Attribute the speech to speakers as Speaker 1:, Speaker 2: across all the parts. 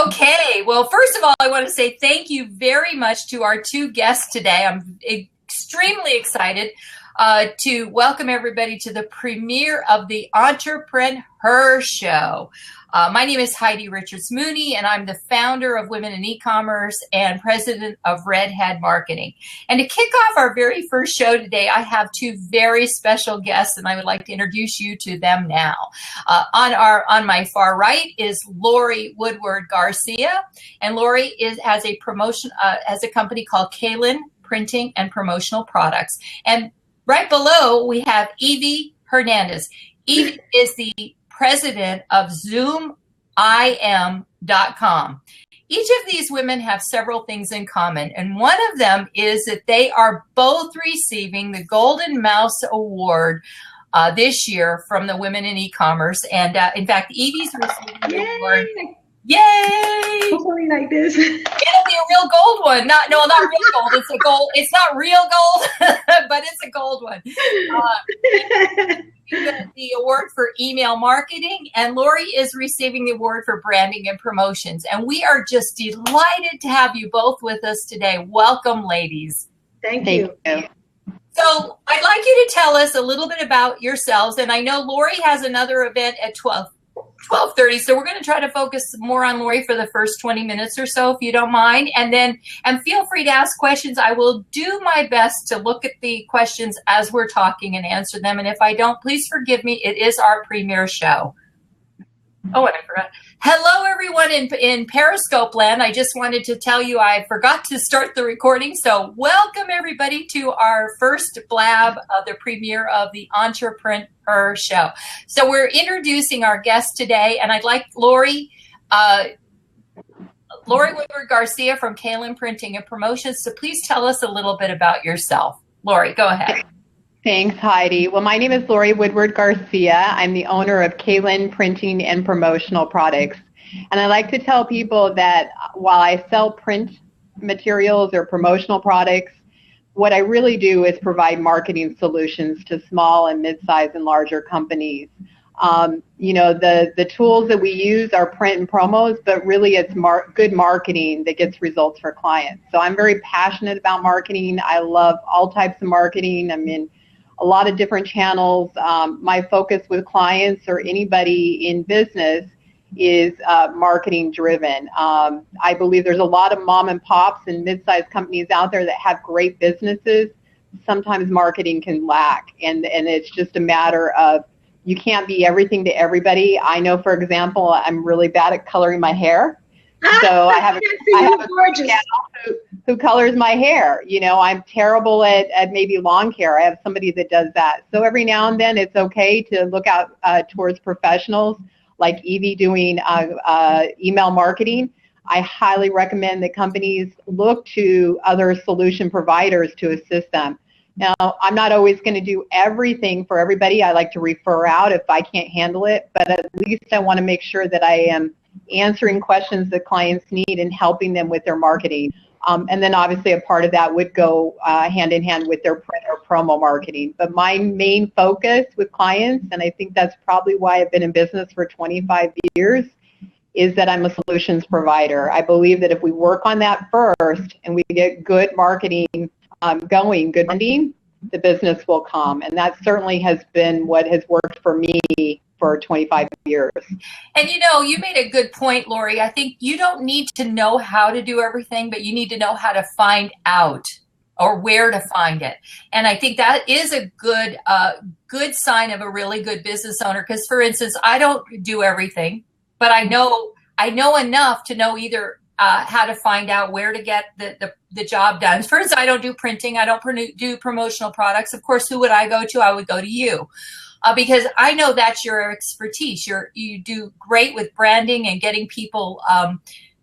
Speaker 1: Okay, well, first of all, I want to say thank you very much to our two guests today. I'm extremely excited to welcome everybody to the premiere of the EntrprenHer show. My name is Heidi Richards Mooney, and I'm the founder of Women in E-Commerce and president of Redhead Marketing. And to kick off our very first show today, I have two very special guests, and I would like to introduce you to them now. On my far right is Laurie Woodward Garcia, and Laurie has a company called Kaylin Printing and Promotional Products. And right below, we have Evie Hernandez. Evie is the president of ZoomIM.com. Each of these women have several things in common, and one of them is that they are both receiving the Golden Mouse Award this year from the Women in E-Commerce. And in fact, Evie's receiving the award. Yay!
Speaker 2: Hopefully like this.
Speaker 1: It'll be a real gold one. Not real gold. It's a gold. It's not real gold, but it's a gold one. The award for email marketing, and Laurie is receiving the award for branding and promotions. And we are just delighted to have you both with us today. Welcome, ladies.
Speaker 2: Thank you.
Speaker 1: So I'd like you to tell us a little bit about yourselves. And I know Laurie has another event at 12:30, so we're going to try to focus more on Laurie for the first 20 minutes or so, if you don't mind. And feel free to ask questions. I will do my best to look at the questions as we're talking and answer them. And if I don't, please forgive me. It is our premiere show. Oh, and I forgot. Hello, everyone in Periscope land. I just wanted to tell you I forgot to start the recording. So welcome, everybody, to our first blab of the premiere of the EntrprenHer show. So we're introducing our guest today, and I'd like Laurie Woodward Garcia from Kaylin Printing and Promotions to please tell us a little bit about yourself. Laurie, go ahead.
Speaker 3: Thanks, Heidi. Well, my name is Laurie Woodward Garcia. I'm the owner of Kaylin Printing and Promotional Products. And I like to tell people that while I sell print materials or promotional products, what I really do is provide marketing solutions to small and mid-sized and larger companies. The tools that we use are print and promos, but really it's good marketing that gets results for clients. So I'm very passionate about marketing. I love all types of marketing. I'm in a lot of different channels. My focus with clients or anybody in business is marketing driven. I believe there's a lot of mom and pops and mid-sized companies out there that have great businesses. Sometimes marketing can lack, and it's just a matter of you can't be everything to everybody. I know, for example, I'm really bad at coloring my hair. So I have a gal who colors my hair. I'm terrible at maybe lawn care. I have somebody that does that. So every now and then it's okay to look out towards professionals like Evie doing email marketing. I highly recommend that companies look to other solution providers to assist them. Now, I'm not always going to do everything for everybody. I like to refer out if I can't handle it, but at least I want to make sure that I am answering questions that clients need and helping them with their marketing. And then obviously a part of that would go hand in hand with their print or promo marketing. But my main focus with clients, and I think that's probably why I've been in business for 25 years, is that I'm a solutions provider. I believe that if we work on that first and we get good marketing going, good branding, the business will come. And that certainly has been what has worked for me for 25 years.
Speaker 1: And you made a good point, Laurie. I think you don't need to know how to do everything, but you need to know how to find out or where to find it. And I think that is a good sign of a really good business owner. Because, for instance, I don't do everything, but I know enough to know either how to find out where to get the job done. For instance, I don't do printing. I don't do promotional products. Of course, who would I go to? I would go to you. Because I know that's your expertise. You do great with branding and getting people,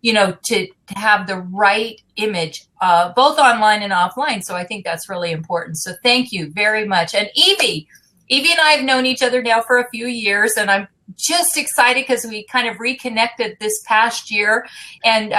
Speaker 1: to have the right image, both online and offline. So I think that's really important. So thank you very much. And Evie and I have known each other now for a few years, and I'm just excited because we kind of reconnected this past year. And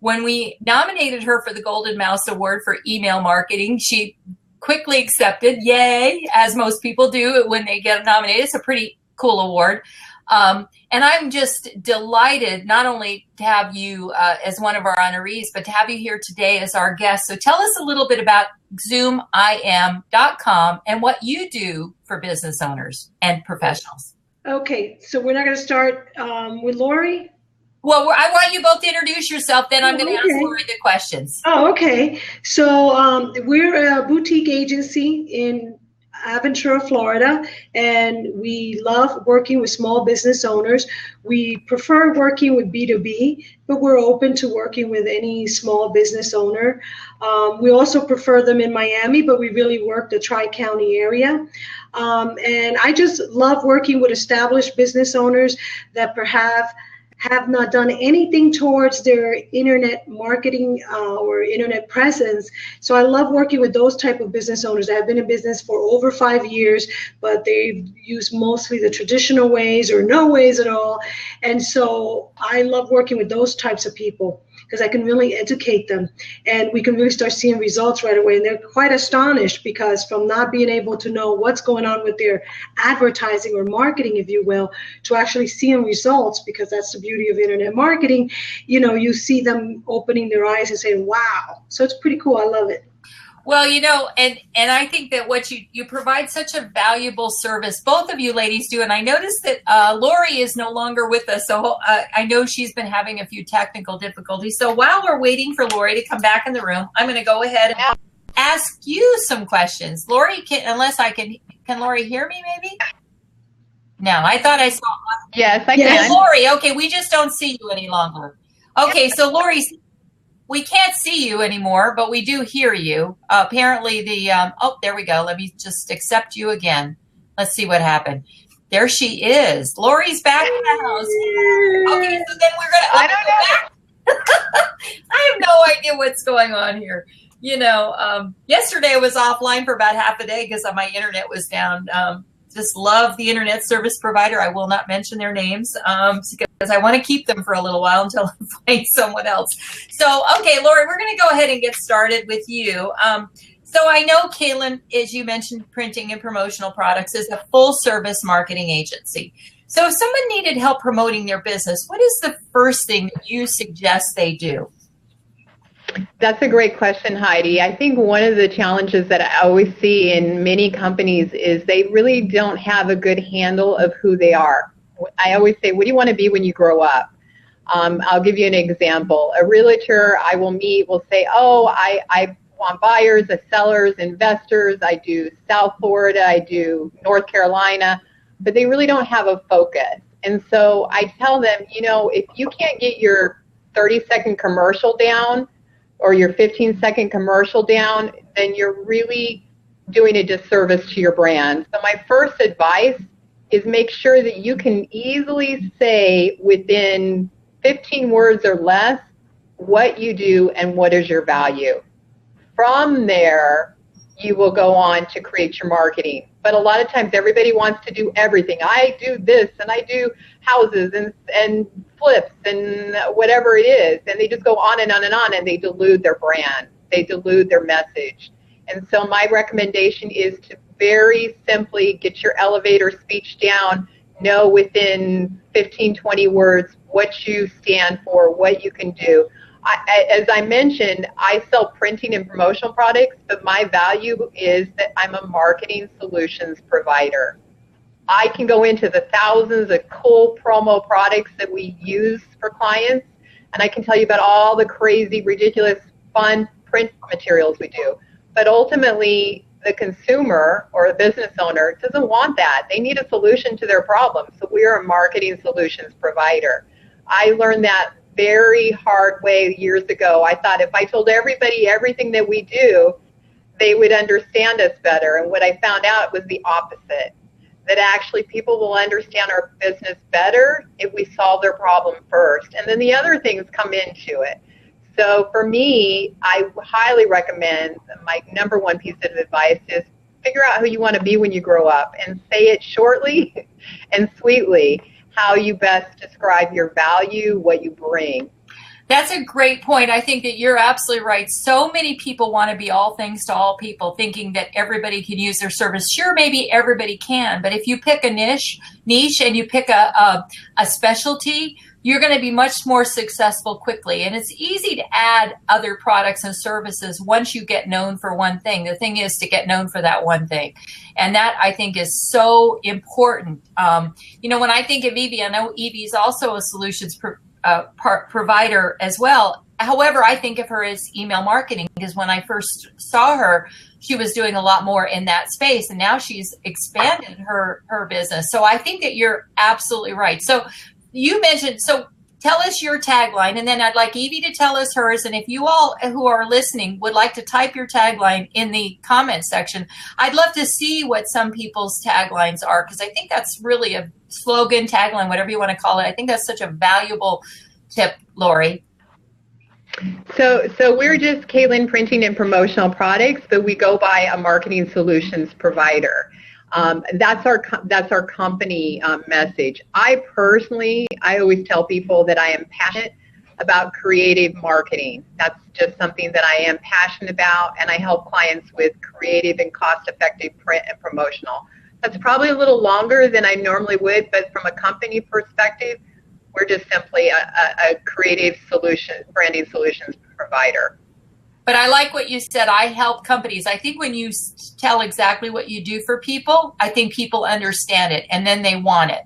Speaker 1: when we nominated her for the Golden Mouse Award for email marketing, she quickly accepted, yay, as most people do when they get nominated. It's a pretty cool award. And I'm just delighted not only to have you as one of our honorees, but to have you here today as our guest. So tell us a little bit about zoomim.com and what you do for business owners and professionals.
Speaker 2: Okay, so we're not going to start with Laurie?
Speaker 1: Well, I want you both to introduce yourself, then I'm going to ask Laurie the questions.
Speaker 2: Oh, okay. So we're a boutique agency in Aventura, Florida, and we love working with small business owners. We prefer working with B2B, but we're open to working with any small business owner. We also prefer them in Miami, but we really work the Tri-County area. And I just love working with established business owners that perhaps have not done anything towards their internet marketing or internet presence. So I love working with those type of business owners that have been in business for over 5 years, but they've used mostly the traditional ways or no ways at all. And so I love working with those types of people because I can really educate them and we can really start seeing results right away. And they're quite astonished because from not being able to know what's going on with their advertising or marketing, if you will, to actually seeing results, because that's the beauty of internet marketing, you know, you see them opening their eyes and saying, wow. So it's pretty cool. I love it.
Speaker 1: Well, you know, and I think that what you provide such a valuable service, both of you ladies do. And I noticed that Laurie is no longer with us. So I know she's been having a few technical difficulties. So while we're waiting for Laurie to come back in the room, I'm going to go ahead and ask you some questions. Laurie, can Laurie hear me maybe? No, I thought I saw.
Speaker 3: Yes, I can.
Speaker 1: Laurie, okay, we just don't see you any longer. Okay, so Laurie, we can't see you anymore, but we do hear you. Apparently there we go. Let me just accept you again. Let's see what happened. There she is. Laurie's back in the house. Okay, so then we're going to go back. I have no idea what's going on here. You know, yesterday I was offline for about half a day because my internet was down. Just love the internet service provider. I will not mention their names because I want to keep them for a little while until I find someone else. So, okay, Laurie, we're going to go ahead and get started with you. So I know Kaylin, as you mentioned, Printing and Promotional Products is a full-service marketing agency. So if someone needed help promoting their business, what is the first thing that you suggest they do?
Speaker 3: That's a great question, Heidi. I think one of the challenges that I always see in many companies is they really don't have a good handle of who they are. I always say, what do you want to be when you grow up? I'll give you an example. A realtor I will meet will say, oh, I want buyers, sellers, investors. I do South Florida, I do North Carolina, but they really don't have a focus. And so I tell them, you know, if you can't get your 30-second commercial down, or your 15-second commercial down, then you're really doing a disservice to your brand. So my first advice is make sure that you can easily say within 15 words or less what you do and what is your value. From there, you will go on to create your marketing. But a lot of times everybody wants to do everything. I do this and I do houses and flips and whatever it is. And they just go on and on and on and they dilute their brand. They dilute their message. And so my recommendation is to very simply get your elevator speech down, know within 15, 20 words what you stand for, what you can do. As I mentioned, I sell printing and promotional products, but my value is that I'm a marketing solutions provider. I can go into the thousands of cool promo products that we use for clients, and I can tell you about all the crazy, ridiculous, fun print materials we do. But ultimately, the consumer or the business owner doesn't want that. They need a solution to their problem, so we are a marketing solutions provider. I learned that very hard way years ago. I thought if I told everybody everything that we do, they would understand us better. And what I found out was the opposite, that actually people will understand our business better if we solve their problem first. And then the other things come into it. So for me, I highly recommend, my number one piece of advice is figure out who you want to be when you grow up and say it shortly and sweetly, how you best describe your value, what you bring.
Speaker 1: That's a great point. I think that you're absolutely right. So many people want to be all things to all people, thinking that everybody can use their service. Sure, maybe everybody can, but if you pick a niche and you pick a specialty, you're going to be much more successful quickly. And it's easy to add other products and services once you get known for one thing. The thing is to get known for that one thing. And that, I think, is so important. When I think of Evie, I know Evie's also a solutions provider as well. However, I think of her as email marketing, because when I first saw her, she was doing a lot more in that space, and now she's expanded her business. So I think that you're absolutely right. So you mentioned, so tell us your tagline, and then I'd like Evie to tell us hers. And if you all who are listening would like to type your tagline in the comment section, I'd love to see what some people's taglines are, because I think that's really a slogan, tagline, whatever you want to call it. I think that's such a valuable tip, Laurie.
Speaker 3: So we're just Kaylin Printing and Promotional Products, but we go by a marketing solutions provider. That's our company message. I always tell people that I am passionate about creative marketing. That's just something that I am passionate about, and I help clients with creative and cost-effective print and promotional. That's probably a little longer than I normally would, but from a company perspective, we're just simply a creative branding solutions provider.
Speaker 1: But I like what you said. I help companies. I think when you tell exactly what you do for people, I think people understand it, and then they want it.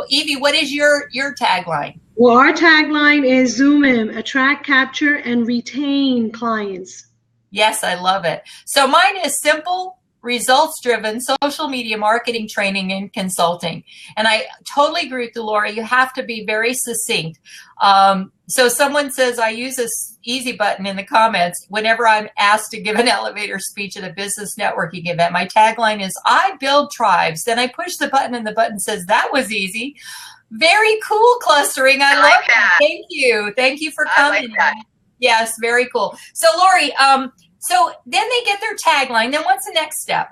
Speaker 1: Evie, what is your tagline?
Speaker 2: Well, our tagline is zoom in, attract, capture, and retain clients.
Speaker 1: Yes, I love it. So mine is simple, results-driven social media marketing training and consulting. And I totally agree with you, Laurie. You have to be very succinct. So someone says, I use this easy button in the comments whenever I'm asked to give an elevator speech at a business networking event. My tagline is, I build tribes. Then I push the button and the button says, that was easy. Very cool clustering. I love that. Thank you. Thank you for coming. Like that. Yes, very cool. So Laurie, so then they get their tagline. Then what's the next step?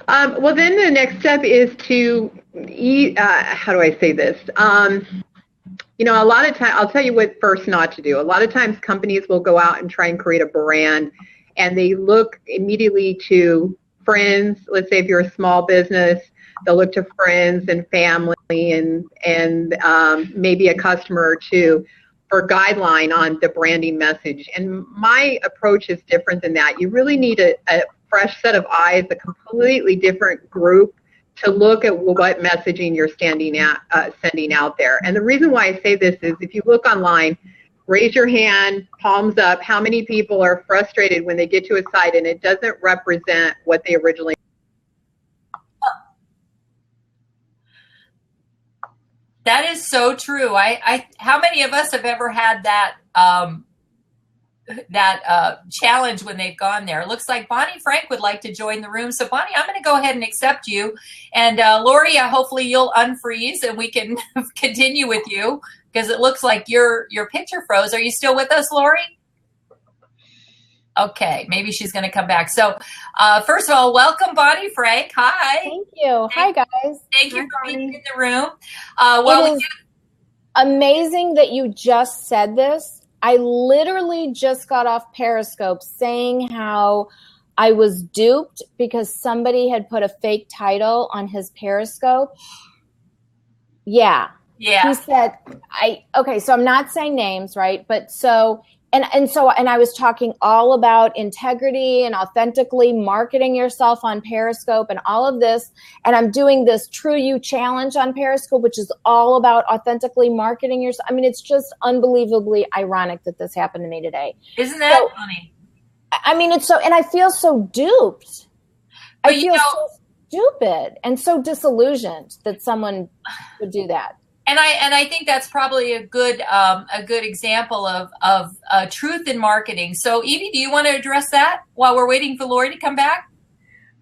Speaker 3: Well, then the next step is to, how do I say this? A lot of times, I'll tell you what first not to do. A lot of times companies will go out and try and create a brand, and they look immediately to friends. Let's say if you're a small business, they'll look to friends and family and maybe a customer or two for guideline on the branding message. And my approach is different than that. You really need a fresh set of eyes, a completely different group to look at what messaging you're sending out there. And the reason why I say this is if you look online, raise your hand, palms up, how many people are frustrated when they get to a site and it doesn't represent what they originally.
Speaker 1: That is so true. How many of us have ever had that challenge when they've gone there? It looks like Bonnie Frank would like to join the room. So Bonnie, I'm going to go ahead and accept you. And Laurie, hopefully you'll unfreeze and we can continue with you, because it looks like your picture froze. Are you still with us, Laurie? Okay, maybe she's going to come back. So first of all, welcome, Bonnie Frank. Hi.
Speaker 4: Thank you. Hi, guys.
Speaker 1: Thank you for being in the room.
Speaker 4: It is amazing that you just said this. I literally just got off Periscope saying how I was duped because somebody had put a fake title on his Periscope. Yeah. He said, so I'm not saying names, right? But so, and I was talking all about integrity and authentically marketing yourself on Periscope and all of this. And I'm doing this True You Challenge on Periscope, which is all about authentically marketing yourself. I mean, it's just unbelievably ironic that this happened to me today.
Speaker 1: Isn't that funny?
Speaker 4: I mean, it's so, and I feel so duped. I feel so stupid and so disillusioned that someone would do that.
Speaker 1: And I think that's probably a good example of truth in marketing. So Evie, do you want to address that while we're waiting for Laurie to come back?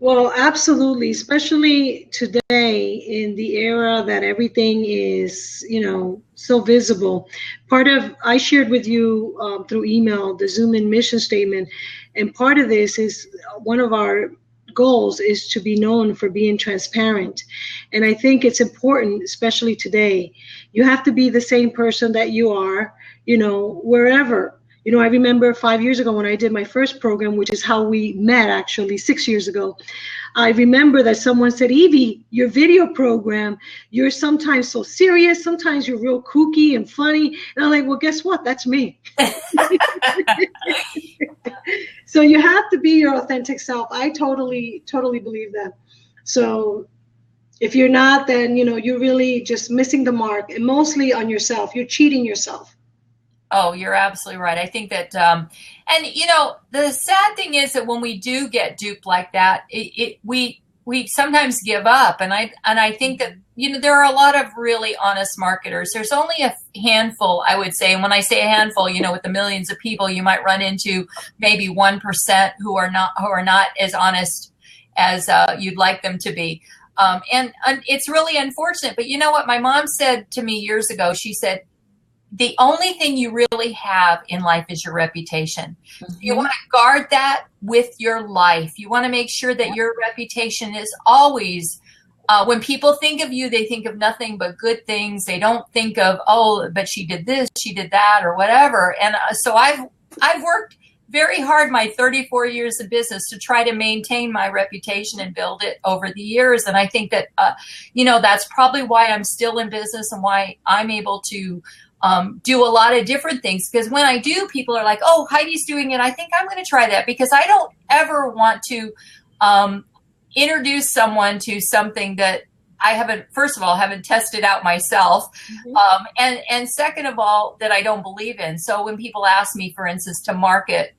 Speaker 2: Well, absolutely, especially today in the era that everything is, so visible. I shared with you through email the Zoom in mission statement, and part of this is one of our goals is to be known for being transparent. And I think it's important, especially today. You have to be the same person that you are, wherever. I remember 5 years ago when I did my first program, which is how we met actually 6 years ago. I remember that someone said, Evie, your video program, you're sometimes so serious, sometimes you're real kooky and funny. And I'm like, well, guess what? That's me. So you have to be your authentic self. I totally believe that. So if you're not, then, you're really just missing the mark, and mostly on yourself. You're cheating yourself.
Speaker 1: Oh, you're absolutely right. I think that, the sad thing is that when we do get duped like that, we sometimes give up. And I think that, there are a lot of really honest marketers. There's only a handful, I would say. And when I say a handful, with the millions of people, you might run into maybe 1% who are not as honest as you'd like them to be. And it's really unfortunate. But you know what? My mom said to me years ago, she said, the only thing you really have in life is your reputation. Mm-hmm. You want to guard that with your life. You want to make sure that your reputation is always, when people think of you, they think of nothing but good things. They don't think of, oh, but she did this, she did that, or whatever. And so I've worked very hard my 34 years of business to try to maintain my reputation and build it over the years. And I think that, that's probably why I'm still in business and why I'm able to do a lot of different things, because when I do, people are like, oh, Heidi's doing it. I think I'm going to try that, because I don't ever want to introduce someone to something that I haven't tested out myself. Mm-hmm. And second of all, that I don't believe in. So when people ask me, for instance, to market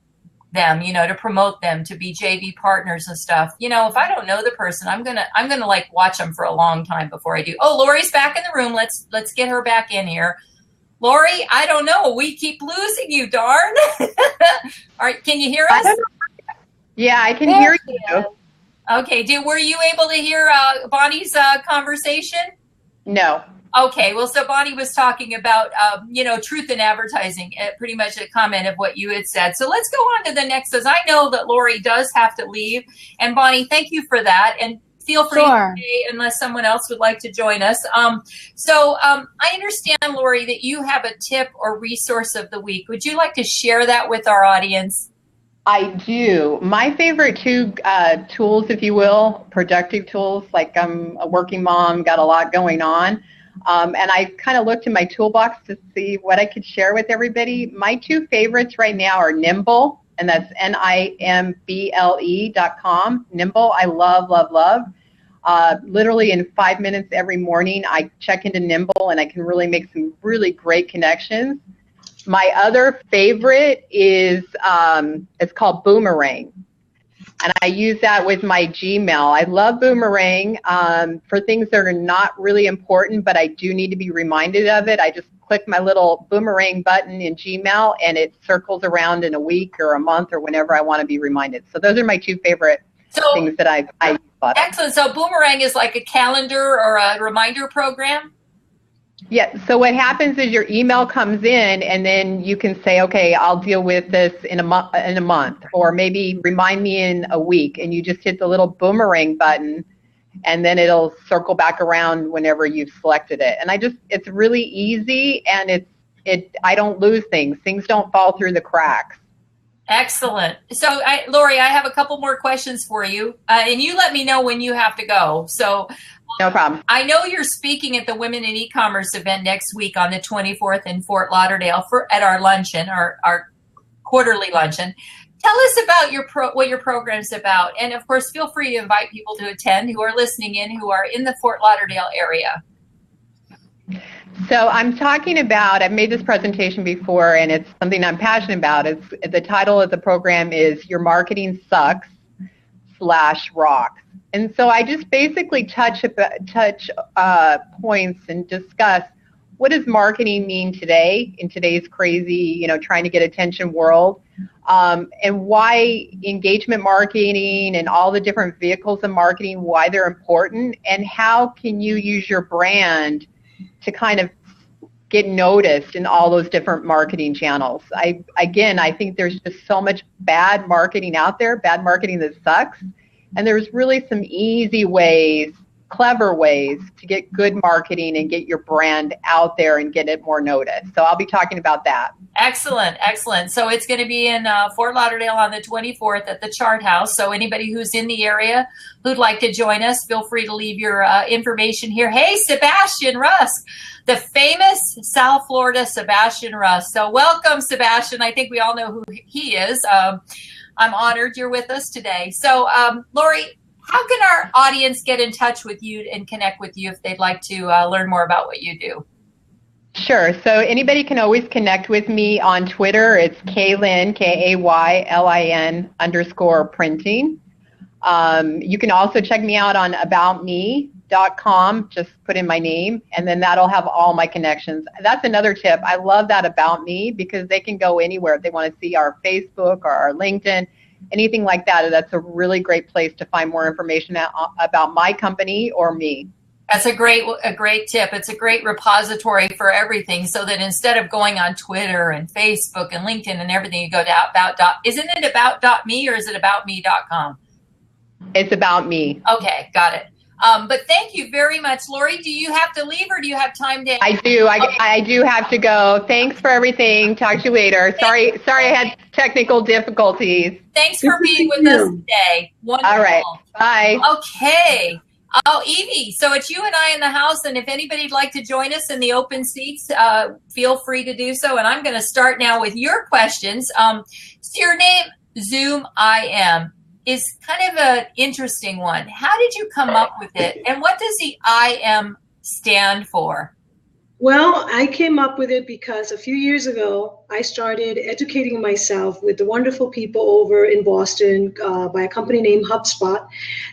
Speaker 1: them, to promote them, to be JV partners and stuff, if I don't know the person, I'm going to like watch them for a long time before I do. Oh, Laurie's back in the room. Let's get her back in here. Laurie, I don't know. We keep losing you, darn. All right, can you hear us?
Speaker 3: Yeah, I can hear you.
Speaker 1: Okay, were you able to hear Bonnie's conversation?
Speaker 3: No.
Speaker 1: Okay, well, so Bonnie was talking about, truth in advertising, pretty much a comment of what you had said. So let's go on to the next, as I know that Laurie does have to leave. And Bonnie, thank you for that. And feel free to stay unless someone else would like to join us. I understand, Laurie, that you have a tip or resource of the week. Would you like to share that with our audience?
Speaker 3: I do. My favorite two tools, if you will, productive tools, like I'm a working mom, got a lot going on. And I kind of looked in my toolbox to see what I could share with everybody. My two favorites right now are Nimble, and that's NIMBLE.com. Nimble, I love, love, love. Literally in 5 minutes every morning, I check into Nimble, and I can really make some really great connections. My other favorite is, it's called Boomerang. And I use that with my Gmail. I love Boomerang for things that are not really important, but I do need to be reminded of it. I just click my little Boomerang button in Gmail, and it circles around in a week or a month or whenever I want to be reminded. So those are my two favorite things that I use.
Speaker 1: Excellent. So Boomerang is like a calendar or a reminder program?
Speaker 3: Yeah, so what happens is your email comes in, and then you can say, okay, I'll deal with this in a month, or maybe remind me in a week, and you just hit the little Boomerang button, and then it'll circle back around whenever you've selected it. And it's really easy, and I don't lose things. Things don't fall through the cracks.
Speaker 1: Excellent. So, Laurie, I have a couple more questions for you, and you let me know when you have to go. So,
Speaker 3: no problem.
Speaker 1: I know you're speaking at the Women in E-commerce event next week on the 24th in Fort Lauderdale at our luncheon, our quarterly luncheon. Tell us about what your program's about, and of course, feel free to invite people to attend who are listening in, who are in the Fort Lauderdale area.
Speaker 3: So I'm talking about, I've made this presentation before, and it's something I'm passionate about. The title of the program is Your Marketing Sucks /Rocks. And so I just basically touch points and discuss what does marketing mean today in today's crazy, trying to get attention world, and why engagement marketing and all the different vehicles of marketing, why they're important, and how can you use your brand to kind of get noticed in all those different marketing channels. I think there's just so much bad marketing out there, bad marketing that sucks, And there's really some easy ways, clever ways to get good marketing and get your brand out there and get it more noticed. So I'll be talking about that.
Speaker 1: Excellent, excellent. So it's going to be in Fort Lauderdale on the 24th at the Chart House. So anybody who's in the area who'd like to join us, feel free to leave your information here. Hey, Sebastian Rusk, the famous South Florida Sebastian Rusk. So welcome, Sebastian. I think we all know who he is. I'm honored you're with us today. So, Laurie, how can our audience get in touch with you and connect with you if they'd like to learn more about what you do?
Speaker 3: Sure. So anybody can always connect with me on Twitter. It's Kaylin, KAYLIN_printing. You can also check me out on aboutme.com. Just put in my name, and then that'll have all my connections. That's another tip. I love that About Me because they can go anywhere. If they want to see our Facebook or our LinkedIn, anything like that, that's a really great place to find more information about my company or me.
Speaker 1: That's a great tip. It's a great repository for everything, so that instead of going on Twitter and Facebook and LinkedIn and everything, you go to isn't it about.me or is it aboutme.com?
Speaker 3: It's About Me.
Speaker 1: Okay, got it. But thank you very much. Laurie, do you have to leave or do you have time to?
Speaker 3: I do.
Speaker 1: Okay.
Speaker 3: I do have to go. Thanks for everything. Talk to you later. Sorry I had technical difficulties.
Speaker 1: Thanks for being with us today. Wonderful.
Speaker 3: All right. Bye.
Speaker 1: Okay. Oh, Evie, so it's you and I in the house, and if anybody'd like to join us in the open seats, feel free to do so. And I'm going to start now with your questions. So your name, Zoom IM, is kind of an interesting one. How did you come up with it, and what does the IM stand for?
Speaker 2: Well, I came up with it because a few years ago, I started educating myself with the wonderful people over in Boston by a company named HubSpot.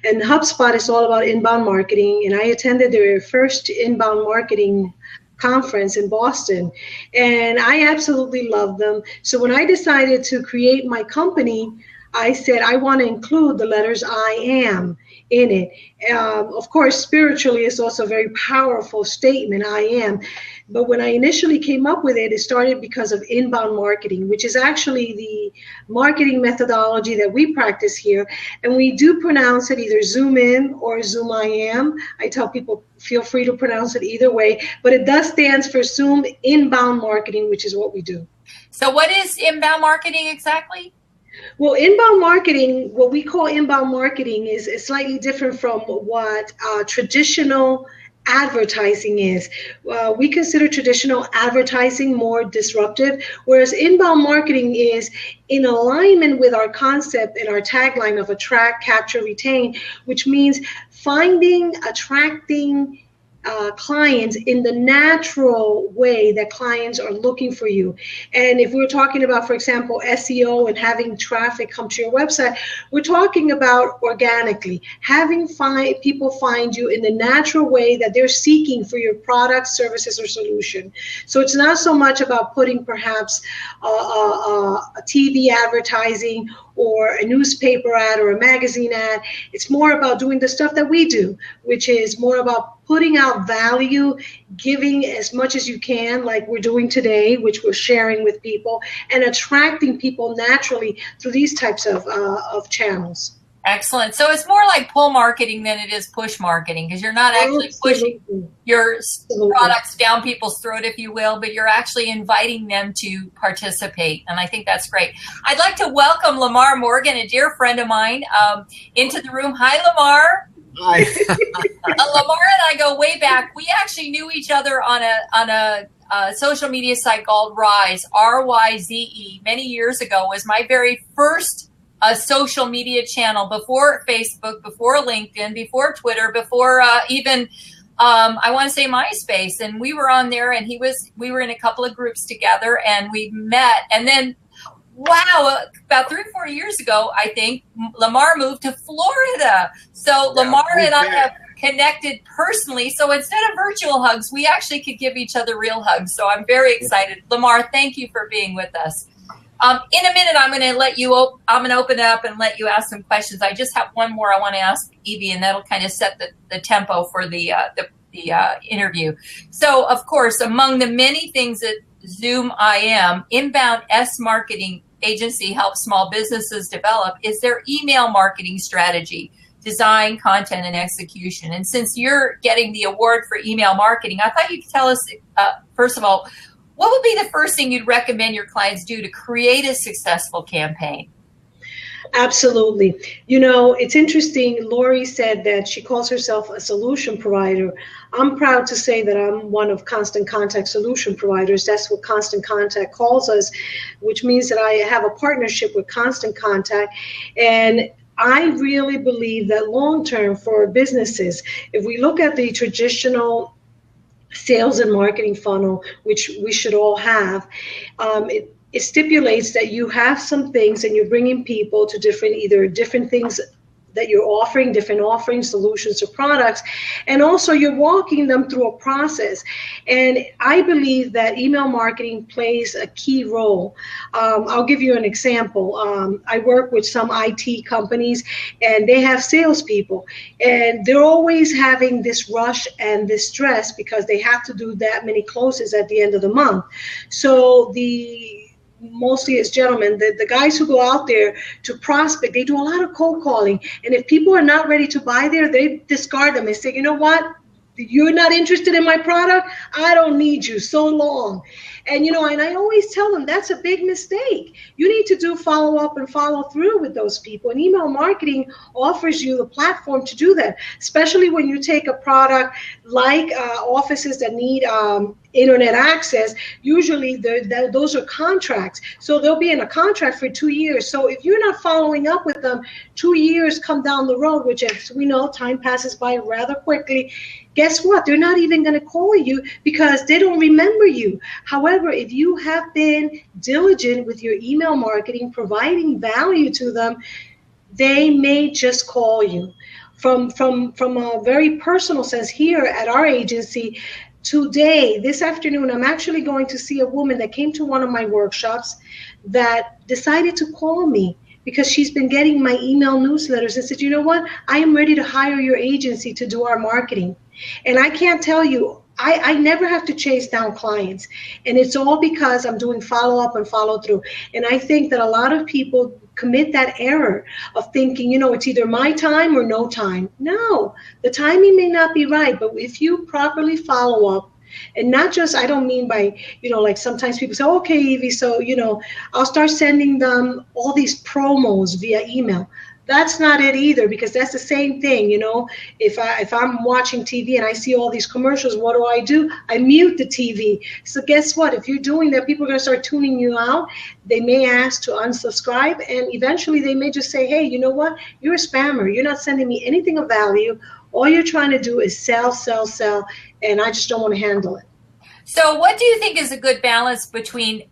Speaker 2: And HubSpot is all about inbound marketing. And I attended their first inbound marketing conference in Boston. And I absolutely loved them. So when I decided to create my company, I said, I want to include the letters I am in it. Of course, spiritually, it's also a very powerful statement, I am. But when I initially came up with it, it started because of inbound marketing, which is actually the marketing methodology that we practice here. And we do pronounce it either Zoom in or Zoom I am. I tell people, feel free to pronounce it either way. But it does stand for Zoom Inbound Marketing, which is what we do.
Speaker 1: So what is inbound marketing exactly?
Speaker 2: Well, inbound marketing, what we call inbound marketing is slightly different from what traditional advertising is. We consider traditional advertising more disruptive, whereas inbound marketing is in alignment with our concept and our tagline of attract, capture, retain, which means finding, attracting clients in the natural way that clients are looking for you. And if we're talking about, for example, SEO and having traffic come to your website, we're talking about organically, having people find you in the natural way that they're seeking for your product, services, or solution. So it's not so much about putting perhaps a TV advertising or a newspaper ad or a magazine ad. It's more about doing the stuff that we do, which is more about putting out value, giving as much as you can, like we're doing today, which we're sharing with people, and attracting people naturally through these types of channels.
Speaker 1: Excellent. So it's more like pull marketing than it is push marketing, because you're not actually pushing your products down people's throat, if you will, but you're actually inviting them to participate. And I think that's great. I'd like to welcome Lamar Morgan, a dear friend of mine, into the room. Hi, Lamar.
Speaker 5: Hi.
Speaker 1: Lamar and I go way back. We actually knew each other on a social media site called Rise, RYZE, many years ago. Was my very first social media channel before Facebook, before LinkedIn, before Twitter, before even I want to say MySpace. And we were on there, and we were in a couple of groups together, and we met. And then, wow, about 3 or 4 years ago, I think Lamar moved to Florida. So Lamar and I have connected personally. So instead of virtual hugs, we actually could give each other real hugs. So I'm very excited. Lamar, thank you for being with us. In a minute, I'm going to open it up and let you ask some questions. I just have one more I want to ask Evie, and that'll kind of set the tempo for the interview. So, of course, among the many things that Zoom IM, Inbound S Marketing Agency, helps small businesses develop is their email marketing strategy. design, content, and execution. And since you're getting the award for email marketing, I thought you could tell us, first of all, what would be the first thing you'd recommend your clients do to create a successful campaign?
Speaker 2: Absolutely. You know, it's interesting. Laurie said that she calls herself a solution provider. I'm proud to say that I'm one of Constant Contact solution providers. That's what Constant Contact calls us, which means that I have a partnership with Constant Contact. And I really believe that long term for businesses, if we look at the traditional sales and marketing funnel, which we should all have, it stipulates that you have some things and you're bringing people to different things that you're offering, different offerings, solutions, or products, and also you're walking them through a process. And I believe that email marketing plays a key role. I'll give you an example. I work with some IT companies, and they have salespeople, and they're always having this rush and this stress because they have to do that many closes at the end of the month. So mostly as gentlemen, the guys who go out there to prospect, they do a lot of cold calling. And if people are not ready to buy there, they discard them and say, you know what? You're not interested in my product? I don't need you. So long. And, you know, and I always tell them that's a big mistake. You need to do follow up and follow through with those people. And email marketing offers you the platform to do that, especially when you take a product like offices that need internet access. Usually those are contracts. So they'll be in a contract for 2 years. So if you're not following up with them, 2 years come down the road, which, as we know, time passes by rather quickly. Guess what? They're not even going to call you because they don't remember you. However, if you have been diligent with your email marketing, providing value to them, they may just call you. From a very personal sense, here at our agency, today, this afternoon, I'm actually going to see a woman that came to one of my workshops that decided to call me because she's been getting my email newsletters and said, you know what? I am ready to hire your agency to do our marketing. And I can't tell you, I never have to chase down clients. And it's all because I'm doing follow-up and follow-through. And I think that a lot of people commit that error of thinking, you know, it's either my time or no time. No, the timing may not be right, but if you properly follow up, and not just, I don't mean by, you know, like sometimes people say, okay, Evie, so, you know, I'll start sending them all these promos via email. That's not it either, because that's the same thing, you know. If I'm watching TV and I see all these commercials, what do? I mute the TV. So guess what? If you're doing that, people are going to start tuning you out. They may ask to unsubscribe, and eventually they may just say, hey, you know what? You're a spammer. You're not sending me anything of value. All you're trying to do is sell, and I just don't want to handle it.
Speaker 1: So what do you think is a good balance between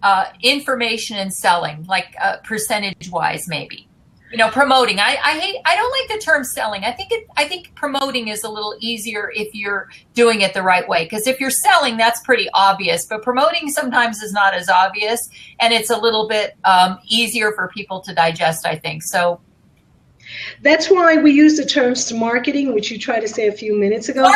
Speaker 1: information and selling, like percentage-wise maybe? You know, promoting. I don't like the term selling. I think promoting is a little easier if you're doing it the right way. Because if you're selling, that's pretty obvious. But promoting sometimes is not as obvious, and it's a little bit easier for people to digest, I think. So
Speaker 2: that's why we use the terms marketing, which you tried to say a few minutes ago.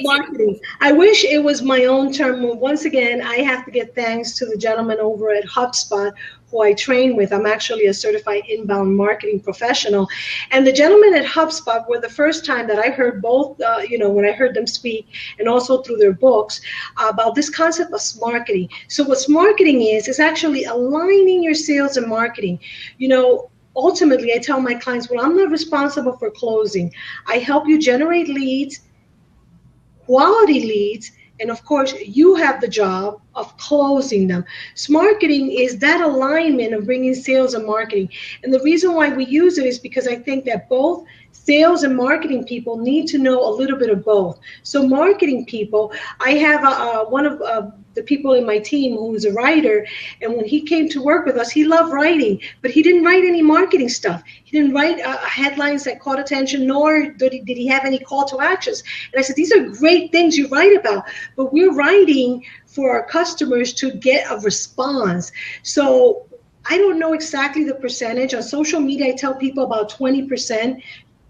Speaker 1: Marketing.
Speaker 2: I wish it was my own term. Once again, I have to give thanks to the gentleman over at HubSpot who I train with. I'm actually a certified inbound marketing professional. And the gentlemen at HubSpot were the first time that I heard both, when I heard them speak and also through their books about this concept of marketing. So what marketing is actually aligning your sales and marketing. You know, ultimately, I tell my clients, well, I'm not responsible for closing. I help you generate leads, quality leads, and of course, you have the job of closing them. Marketing is that alignment of bringing sales and marketing. And the reason why we use it is because I think that both sales and marketing people need to know a little bit of both. So marketing people, I have one of the people in my team who's a writer, and when he came to work with us, he loved writing, but he didn't write any marketing stuff. He didn't write headlines that caught attention, nor did he have any call to actions. And I said, these are great things you write about, but we're writing for our customers to get a response. So I don't know exactly the percentage. On social media, I tell people about 20%.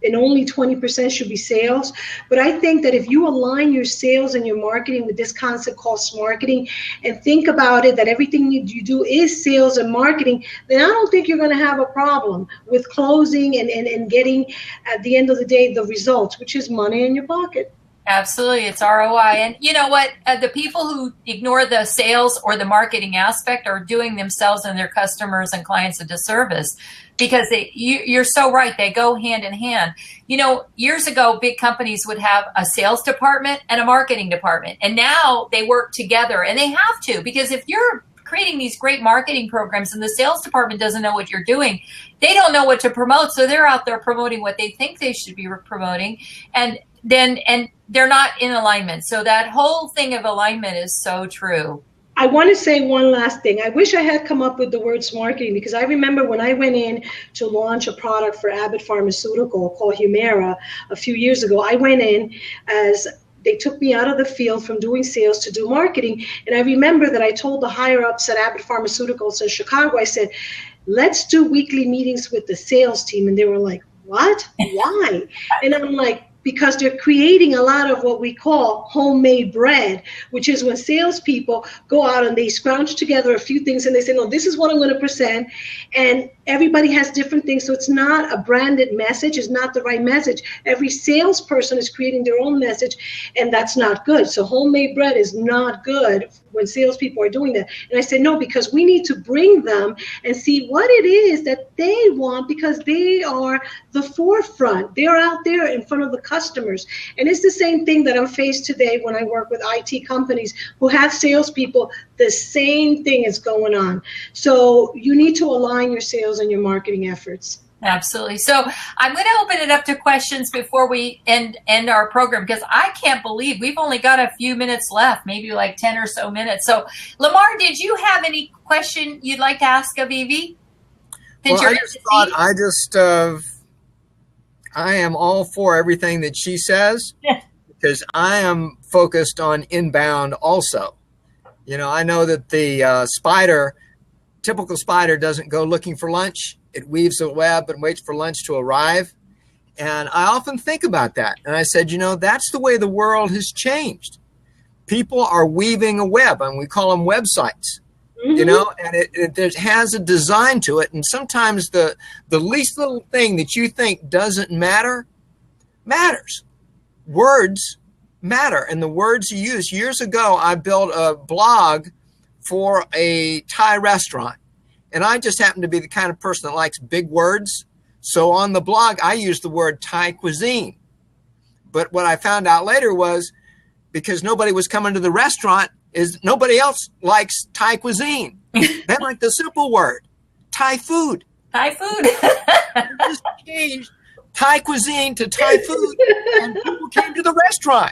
Speaker 2: and only 20% should be sales. But I think that if you align your sales and your marketing with this concept called marketing and think about it, that everything you do is sales and marketing, then I don't think you're going to have a problem with closing and getting, at the end of the day, the results, which is money in your pocket.
Speaker 1: Absolutely. It's ROI. And you know what? The people who ignore the sales or the marketing aspect are doing themselves and their customers and clients a disservice, because you're so right. They go hand in hand. You know, years ago, big companies would have a sales department and a marketing department. And now they work together, and they have to, because if you're creating these great marketing programs and the sales department doesn't know what you're doing, they don't know what to promote. So they're out there promoting what they think they should be promoting. And they're not in alignment. So that whole thing of alignment is so true.
Speaker 2: I want to say one last thing. I wish I had come up with the words marketing, because I remember when I went in to launch a product for Abbott Pharmaceutical called Humira a few years ago. I went in as they took me out of the field from doing sales to do marketing. And I remember that I told the higher ups at Abbott Pharmaceuticals in Chicago, I said, let's do weekly meetings with the sales team. And they were like, what? Why? And I'm like, because they're creating a lot of what we call homemade bread, which is when salespeople go out and they scrounge together a few things and they say, no, this is what I'm going to present. And everybody has different things. So it's not a branded message. It's not the right message. Every salesperson is creating their own message, and that's not good. So homemade bread is not good when salespeople are doing that. And I said, no, because we need to bring them and see what it is that they want, because they are the forefront. They're out there in front of the customers. And it's the same thing that I'm faced today when I work with IT companies who have salespeople. The same thing is going on. So you need to align your sales and your marketing efforts.
Speaker 1: Absolutely. So I'm going to open it up to questions before we end our program, because I can't believe we've only got a few minutes left, maybe like 10 or so minutes. So Lamar, did you have any question you'd like to ask of Evie?
Speaker 5: Well, I am all for everything that she says, because I am focused on inbound also. You know, I know that the typical spider doesn't go looking for lunch. It weaves a web and waits for lunch to arrive. And I often think about that. And I said, you know, that's the way the world has changed. People are weaving a web, and we call them websites, you know, and it has a design to it. And sometimes the least little thing that you think doesn't matter matters. Words matter, and the words you use. Years ago, I built a blog for a Thai restaurant. And I just happen to be the kind of person that likes big words. So on the blog, I used the word Thai cuisine. But what I found out later was, because nobody was coming to the restaurant, is nobody else likes Thai cuisine. They like the simple word, Thai food.
Speaker 1: Thai food.
Speaker 5: Just changed Thai cuisine to Thai food, and people came to the restaurant.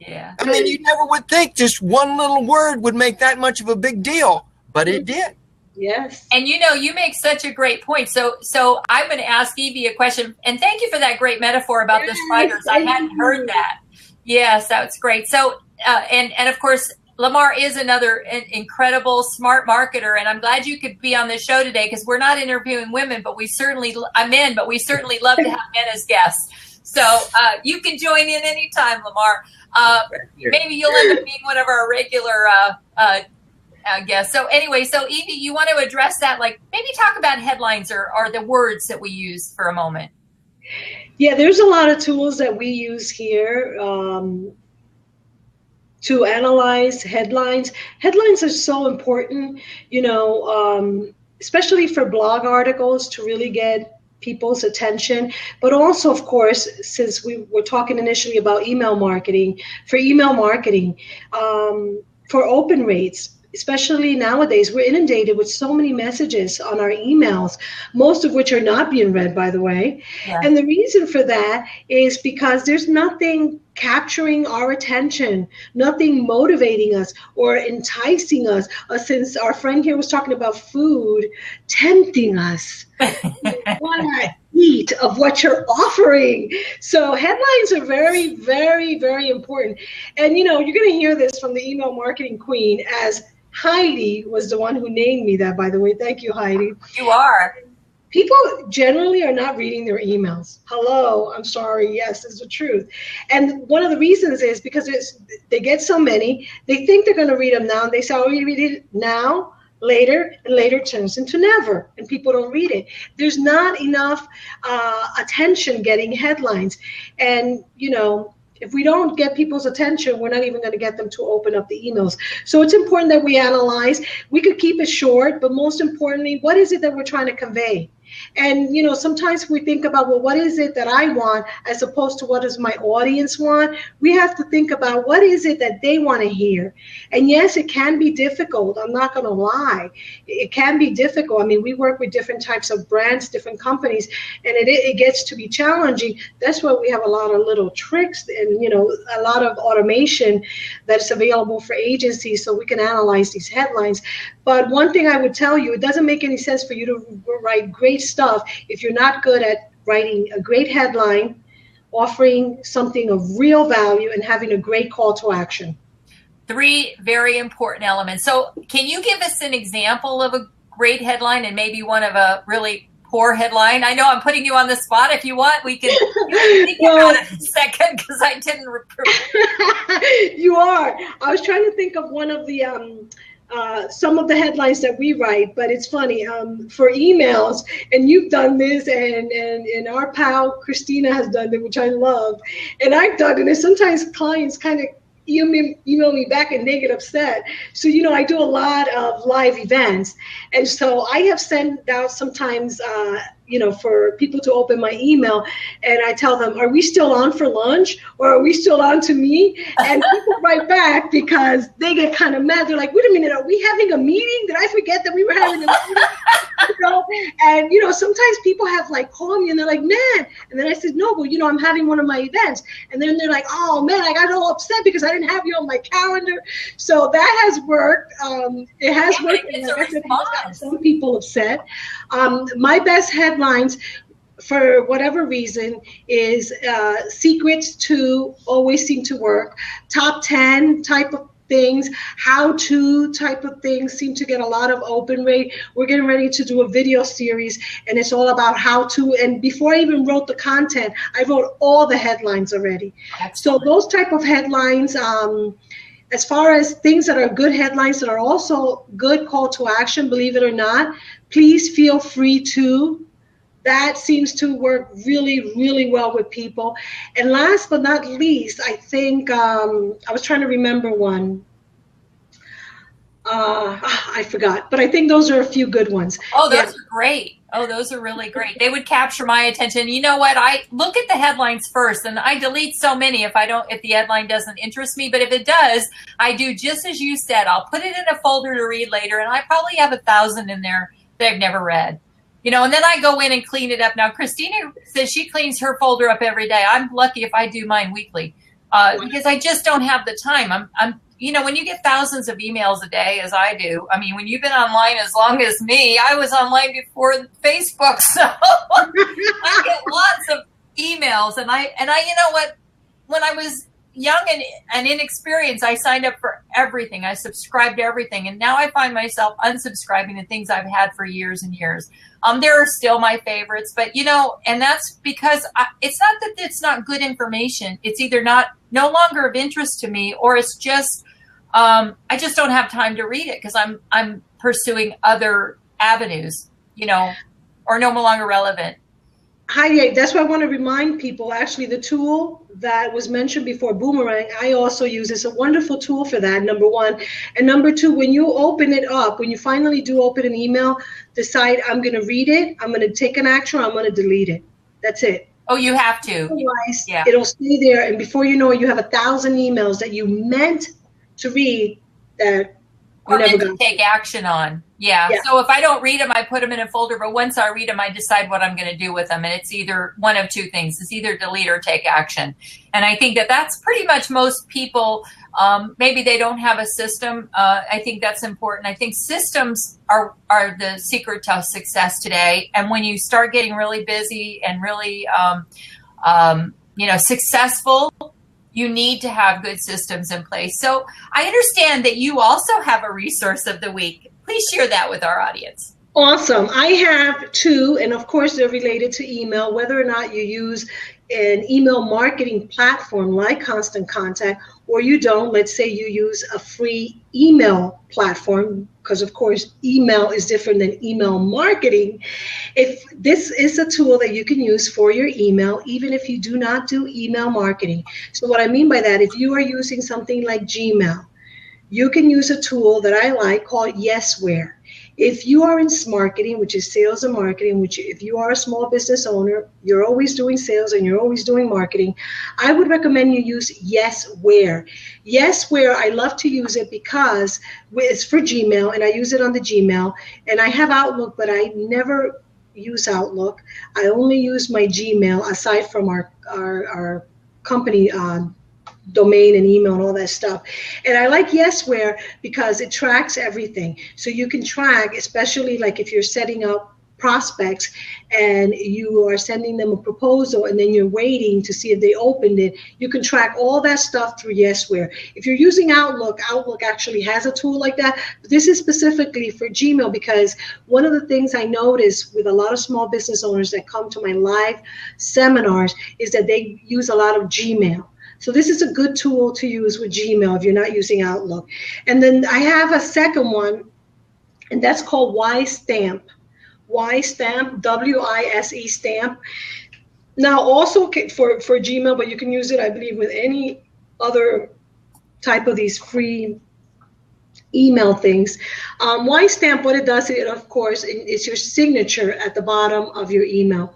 Speaker 1: Yeah.
Speaker 5: I mean, you never would think just one little word would make that much of a big deal, but it did.
Speaker 2: Yes.
Speaker 1: And you know, you make such a great point. So I'm going to ask Evie a question, and thank you for that great metaphor about the spiders. I hadn't heard that. Yes, that's great. So, and of course, Lamar is another incredible, smart marketer, and I'm glad you could be on this show today, because we're not interviewing women, but we certainly love to have men as guests. So you can join in anytime, Lamar. Maybe you'll end up being one of our regular guests. So anyway, so Evie, you want to address that, like maybe talk about headlines or the words that we use for a moment.
Speaker 2: Yeah, there's a lot of tools that we use here to analyze headlines. Headlines are so important, you know, especially for blog articles, to really get people's attention. But also, of course, since we were talking initially about email marketing, for open rates. Especially nowadays, we're inundated with so many messages on our emails, most of which are not being read, by the way. Yeah. And the reason for that is because there's nothing capturing our attention, nothing motivating us or enticing us. Since our friend here was talking about food, tempting us. Want to eat of what you're offering. So headlines are very, very, very important. And, you know, you're going to hear this from the email marketing queen, as Heidi was the one who named me that, by the way. Thank you, Heidi.
Speaker 1: You are.
Speaker 2: People generally are not reading their emails. Hello, I'm sorry. Yes, it's the truth. And one of the reasons is because they get so many, they think they're going to read them now, and they say, oh, you read it now, later, and later turns into never, and people don't read it. There's not enough attention getting headlines. And, if we don't get people's attention, we're not even going to get them to open up the emails. So it's important that we analyze. We could keep it short, but most importantly, what is it that we're trying to convey? And, sometimes we think about, well, what is it that I want as opposed to what does my audience want? We have to think about what is it that they want to hear. And yes, it can be difficult. I'm not going to lie. It can be difficult. I mean, we work with different types of brands, different companies, and it gets to be challenging. That's why we have a lot of little tricks and, a lot of automation that's available for agencies so we can analyze these headlines. But one thing I would tell you, it doesn't make any sense for you to write great stuff if you're not good at writing a great headline, offering something of real value, and having a great call to action. 3
Speaker 1: very important elements. So can you give us an example of a great headline and maybe one of a really poor headline? I know I'm putting you on the spot. If you want, we can think about it in a second because I didn't.
Speaker 2: You are. I was trying to think of one of the some of the headlines that we write, but it's funny for emails, and you've done this, and our pal Christina has done it, which I love, and I've done it, and sometimes clients kind of email me back and they get upset. So, I do a lot of live events, and so I have sent out sometimes for people to open my email, and I tell them, are we still on for lunch, or are we still on to me? And people write back because they get kind of mad. They're like, wait a minute, are we having a meeting? Did I forget that we were having a meeting? And sometimes people have called me and they're like, man, and then I said, no, but I'm having one of my events, and then they're like, oh man, I got all upset because I didn't have you on my calendar. So that has worked. It has worked. It got some people upset. My best headlines, for whatever reason, is secrets to always seem to work. Top 10 type of things, how-to type of things seem to get a lot of open rate. We're getting ready to do a video series, and it's all about how to. And before I even wrote the content, I wrote all the headlines already. Excellent. So those type of headlines, as far as things that are good headlines that are also good call to action, believe it or not, please feel free to. That seems to work really, really well with people. And last but not least, I think I was trying to remember one. I forgot, but I think those are a few good ones.
Speaker 1: Oh, those are great. Oh, those are really great. They would capture my attention. You know what? I look at the headlines first, and I delete so many if the headline doesn't interest me. But if it does, I do just as you said. I'll put it in a folder to read later, and I probably have 1,000 in there that I've never read. And then I go in and clean it up. Now, Christina says she cleans her folder up every day. I'm lucky if I do mine weekly because I just don't have the time. I'm when you get thousands of emails a day, as I do, I mean, when you've been online as long as me, I was online before Facebook, so I get lots of emails. And I, you know what, when I was young and inexperienced, I signed up for everything. I subscribed to everything. And now I find myself unsubscribing to things I've had for years and years. There are still my favorites, but and that's because it's not that it's not good information. It's either no longer of interest to me, or it's just, I just don't have time to read it because I'm pursuing other avenues, or no longer relevant.
Speaker 2: Hi, that's why I want to remind people, actually, the tool that was mentioned before, Boomerang, I also use. It's a wonderful tool for that, number one. And number two, when you open it up, when you finally do open an email, decide I'm going to read it, I'm going to take an action, or I'm going to delete it. That's it.
Speaker 1: Oh, you have to.
Speaker 2: Otherwise, it'll stay there. And before you know it, you have 1,000 emails that you meant to read that
Speaker 1: or meant to take action on. Yeah. So if I don't read them, I put them in a folder. But once I read them, I decide what I'm going to do with them. And it's either one of two things. It's either delete or take action. And I think that that's pretty much most people. Maybe they don't have a system. I think that's important. I think systems are the secret to success today. And when you start getting really busy and really, successful, you need to have good systems in place. So I understand that you also have a resource of the week. Please share that with our audience.
Speaker 2: Awesome. I have two, and of course they're related to email, whether or not you use an email marketing platform like Constant Contact or you don't. Let's say you use a free email platform, because of course email is different than email marketing. If this is a tool that you can use for your email, even if you do not do email marketing. So what I mean by that, if you are using something like Gmail, you can use a tool that I like called Yesware. If you are in marketing, which is sales and marketing, which if you are a small business owner, you're always doing sales and you're always doing marketing, I would recommend you use Yesware. Yesware, I love to use it because it's for Gmail, and I use it on the Gmail, and I have Outlook, but I never use Outlook. I only use my Gmail aside from our company domain and email and all that stuff. And I like Yesware because it tracks everything. So you can track, especially like if you're setting up prospects and you are sending them a proposal and then you're waiting to see if they opened it, you can track all that stuff through Yesware. If you're using Outlook, Outlook actually has a tool like that. But this is specifically for Gmail, because one of the things I notice with a lot of small business owners that come to my live seminars is that they use a lot of Gmail. So this is a good tool to use with Gmail if you're not using Outlook. And then I have a second one, and that's called Ystamp. Ystamp, W-I-S-E stamp. Now also for Gmail, but you can use it, I believe, with any other type of these free email things. Ystamp, what it does, it of course, it's your signature at the bottom of your email.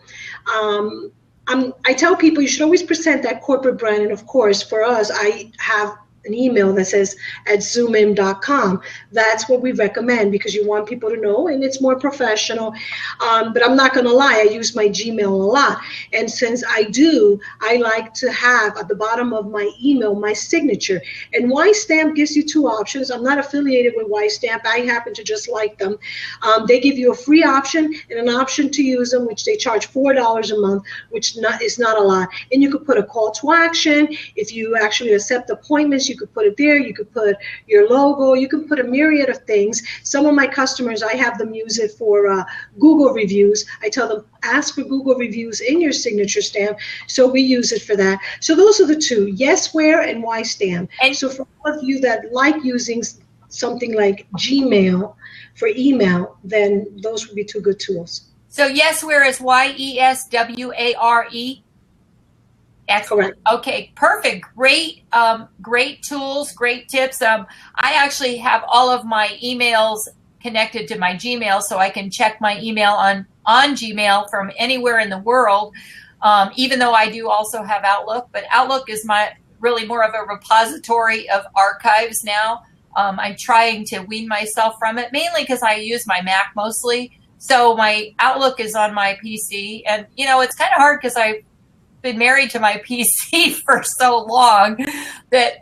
Speaker 2: I tell people you should always present that corporate brand. And of course, for us, I have an email that says @zoomim.com. That's what we recommend because you want people to know and it's more professional. But I'm not going to lie, I use my Gmail a lot. And since I do, I like to have at the bottom of my email my signature. And Ystamp gives you two options. I'm not affiliated with Ystamp. I happen to just like them. They give you a free option and an option to use them, which they charge $4 a month, which is not a lot. And you could put a call to action. If you actually accept appointments, you could put it there. You could put your logo. You can put a myriad of things. Some of my customers, I have them use it for Google reviews. I tell them, ask for Google reviews in your signature stamp. So we use it for that. So those are the two, Yesware and Ystamp. And so for all of you that like using something like Gmail for email, then those would be two good tools.
Speaker 1: So Yesware is Yesware. Excellent.
Speaker 2: Correct.
Speaker 1: Okay, perfect. Great tools, great tips. I actually have all of my emails connected to my Gmail, so I can check my email on Gmail from anywhere in the world, even though I do also have Outlook. But Outlook is really more of a repository of archives now. I'm trying to wean myself from it, mainly because I use my Mac mostly. So my Outlook is on my PC. And, it's kind of hard because I've been married to my PC for so long that,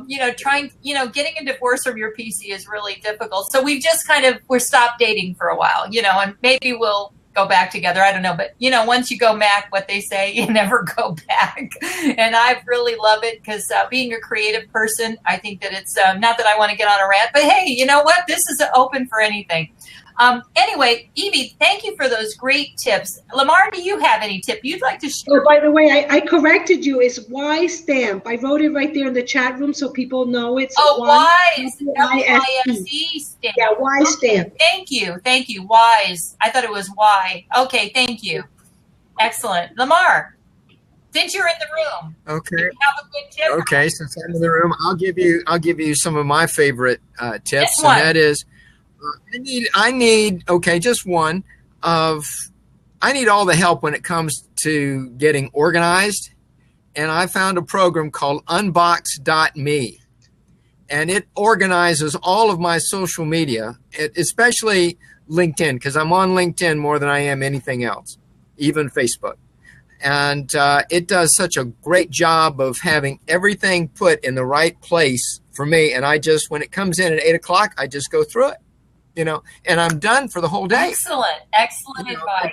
Speaker 1: getting a divorce from your PC is really difficult. So we've just we're stopped dating for a while, and maybe we'll go back together. I don't know. But, once you go Mac, what they say, you never go back. And I really love it because being a creative person, I think that it's not that I want to get on a rant, but hey, you know what? This is open for anything. Anyway, Evie, thank you for those great tips. Lamar, do you have any tip you'd like to share?
Speaker 2: Oh, by the way, I corrected you. It's Ystamp. I wrote it right there in the chat room so people know it's
Speaker 1: Wise. W-I-S-E stamp.
Speaker 2: Yeah, Ystamp.
Speaker 1: Okay, thank you. Wise. I thought it was Y. Okay, thank you. Excellent. Lamar, since you're in the room,
Speaker 5: okay,
Speaker 1: you have a good tip.
Speaker 5: Okay, since I'm in the room, I'll give you some of my favorite tips,
Speaker 1: This one.
Speaker 5: and that is, I need just one of. I need all the help when it comes to getting organized, and I found a program called Unbox.me, and it organizes all of my social media, especially LinkedIn, because I'm on LinkedIn more than I am anything else, even Facebook. And it does such a great job of having everything put in the right place for me. And when it comes in at 8 o'clock, I just go through it, and I'm done for the whole day.
Speaker 1: Excellent advice.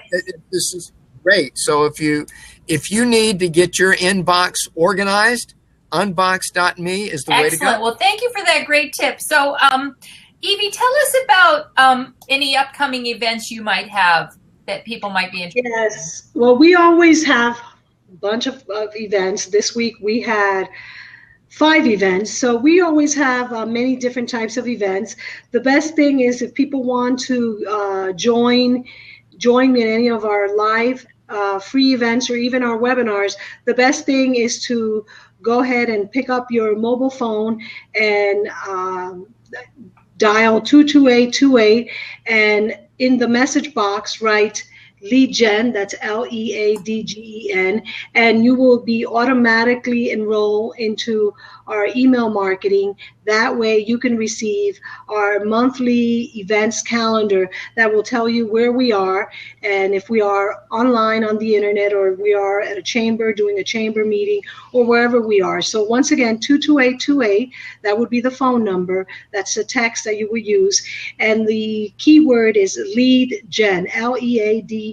Speaker 5: This is great. So if you need to get your inbox organized, unbox.me is the way to go.
Speaker 1: Excellent. Well, thank you for that great tip. So Evie, tell us about any upcoming events you might have that people might be interested in.
Speaker 2: Yes. Well, we always have a bunch of events. This week we had 5 events. So we always have many different types of events. The best thing is if people want to join me in any of our live free events or even our webinars, the best thing is to go ahead and pick up your mobile phone and dial 22828, and in the message box write lead gen, that's LEADGEN, and you will be automatically enrolled into our email marketing. That way you can receive our monthly events calendar that will tell you where we are, and if we are online on the internet, or we are at a chamber doing a chamber meeting, or wherever we are. So once again, 22828, that would be the phone number. That's the text that you would use. And the keyword is lead gen, LEADGEN.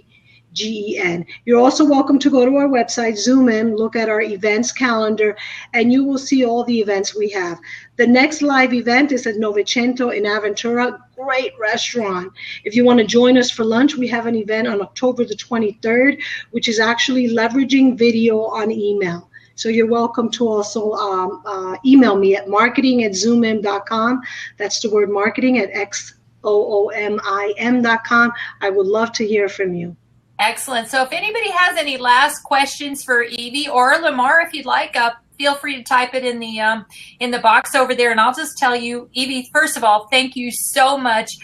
Speaker 2: You're also welcome to go to our website, zoom in, look at our events calendar, and you will see all the events we have. The next live event is at Novecento in Aventura. Great restaurant. If you want to join us for lunch, we have an event on October the 23rd, which is actually leveraging video on email. So you're welcome to also email me at marketing@zoomim.com. That's the word marketing at XOOMIM.com. I would love to hear from you.
Speaker 1: Excellent. So if anybody has any last questions for Evie or Lamar, if you'd like, feel free to type it in the box over there. And I'll just tell you, Evie, first of all, thank you so much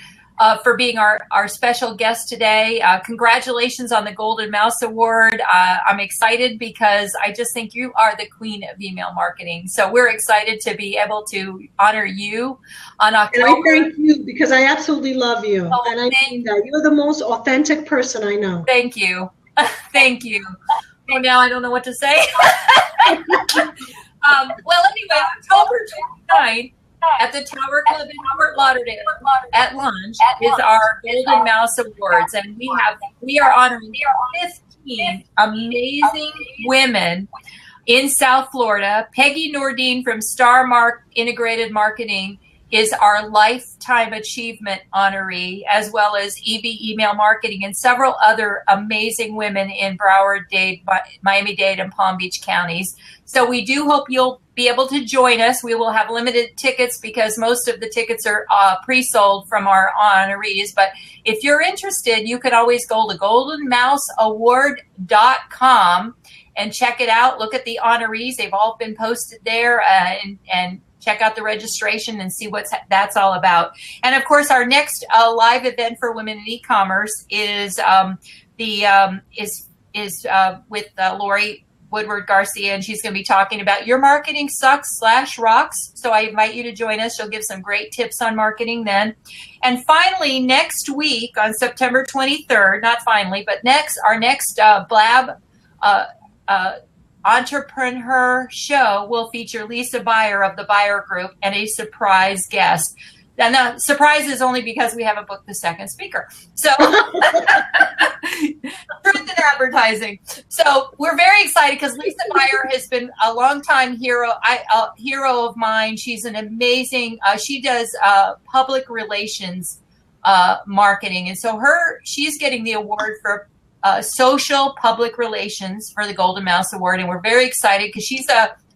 Speaker 1: for being our special guest today. Congratulations on the Golden Mouse Award. I'm excited because I just think you are the queen of email marketing. So we're excited to be able to honor you on October.
Speaker 2: And I thank you because I absolutely love you.
Speaker 1: Oh,
Speaker 2: and I mean that. You're the most authentic person I know.
Speaker 1: Thank you. Thank you. So now I don't know what to say. Well, anyway, October 29th, at the Tower Club in Fort Lauderdale at lunch is our Golden Mouse Awards, and we are honoring 15 amazing women in South Florida. Peggy Nordine from Star Integrated Marketing is our Lifetime Achievement honoree, as well as Evie Email Marketing and several other amazing women in Broward, Dade, Miami-Dade, and Palm Beach counties. So we do hope you'll be able to join us. We will have limited tickets because most of the tickets are pre-sold from our honorees. But if you're interested, you can always go to goldenmouseaward.com and check it out. Look at the honorees. They've all been posted there, and check out the registration and see what that's all about. And of course, our next live event for women in e-commerce is with Laurie, Woodward, Garcia, and she's going to be talking about Your Marketing Sucks/Rocks. So I invite you to join us. She'll give some great tips on marketing then. And finally, next week on September 23rd, not finally, but our next Blab EntrprenHer show will feature Lisa Beyer of the Beyer Group and a surprise guest. And the surprise is only because we haven't booked the second speaker. So, truth in advertising. So we're very excited because Lisa Beyer has been a longtime hero of mine. She's an amazing, she does public relations marketing. And so she's getting the award for social public relations for the Golden Mouse Award. And we're very excited because she's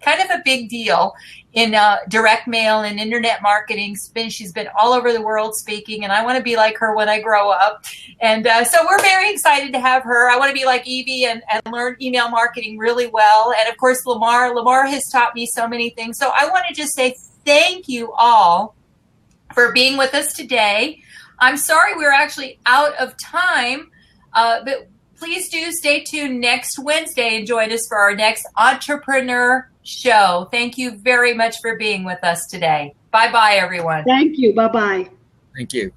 Speaker 1: kind of a big deal in direct mail and internet marketing. She's been all over the world speaking, and I want to be like her when I grow up. And so we're very excited to have her. I want to be like Evie and learn email marketing really well. And of course, Lamar has taught me so many things. So I want to just say thank you all for being with us today. I'm sorry we're actually out of time, but please do stay tuned next Wednesday and join us for our next Entrepreneur Show. Thank you very much for being with us today. Bye-bye, everyone.
Speaker 2: Thank you. Bye-bye.
Speaker 5: Thank you.